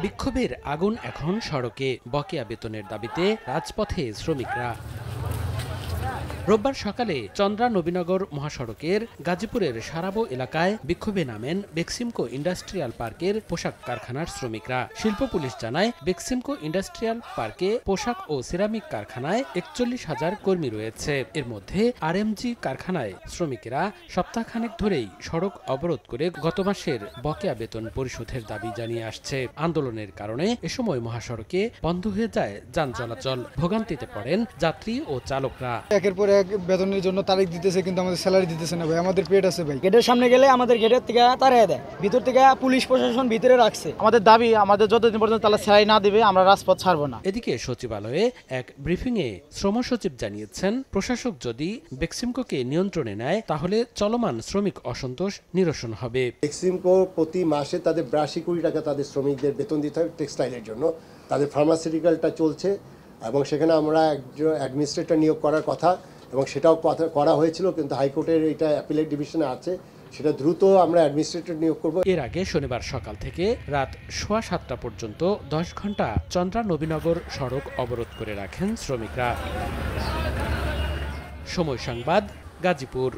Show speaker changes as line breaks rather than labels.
বিক্ষোভের আগুন এখন সড়কে, বকেয়া বেতনের দাবিতে রাজপথে শ্রমিকরা। রোববার সকালে চন্দ্রা নবীনগর মহাসড়কের গাজীপুরের সারাবো এলাকায় বিক্ষোভে নামেন বেক্সিমকো ইন্ডাস্ট্রিয়াল পার্কের পোশাক কারখানার শ্রমিকরা। শিল্প পুলিশ জানায়, বেক্সিমকো ইন্ডাস্ট্রিয়াল পার্কে পোশাক ও সিরামিক কারখানায় ৪১,০০০ কর্মী রয়েছে। এর মধ্যে আরএমজি কারখানায় শ্রমিকেরা সপ্তাহখানেক ধরেই সড়ক অবরোধ করে গত মাসের বকেয়া বেতন পরিশোধের দাবি জানিয়ে আসছে। আন্দোলনের কারণে এ সময় মহাসড়কে বন্ধ হয়ে যায় যান চলাচল। ভোগান্তিতে পড়েন যাত্রী ও চালকরা।
একের পর এক বেতনের জন্য তারিখ দিতেছে, কিন্তু আমাদের স্যালারি দিতেছে না ভাই। আমাদের পেট আছে ভাই।
গেটের সামনে গেলে আমাদের গেটের থেকে তাড়িয়ে দেয়, ভিতর থেকে পুলিশ প্রশাসন ভিতরে রাখছে।
আমাদের দাবি, আমাদের যতদিন পর্যন্ত তারা স্যালারি না দিবে আমরা রাজপথ ছাড়বো না।
এদিকে সচিবালয়ে এক ব্রিফিংয়ে শ্রম সচিব জানিয়েছেন, প্রশাসক যদি বেক্সিমকোকে নিয়ন্ত্রণে নেয় তাহলে চলমান শ্রমিক অসন্তোষ নিরসন হবে।
বেক্সিমকো প্রতি মাসে তাদের ৮২ কোটি টাকা তাদের শ্রমিকদের বেতন দিতে হবে টেক্সটাইলের জন্য। তাদের ফার্মাসিউটিক্যালটা চলছে এবং সেখানে আমরা একজন অ্যাডমিনিস্ট্রেটর নিয়োগ করার কথা এবং সেটাও করা হয়েছিল, কিন্তু হাইকোর্টের এটা অ্যাপিলেট ডিভিশনে আছে, সেটা দ্রুত আমরা অ্যাডমিনিস্ট্রেটর নিয়োগ করব।
এর আগে শনিবার সকাল থেকে রাত ৭:৩০ পর্যন্ত ১০ ঘন্টা চন্দ্রা নবীনগর সড়ক অবরোধ করে রাখেন শ্রমিকরা। সময় সংবাদ, গাজীপুর।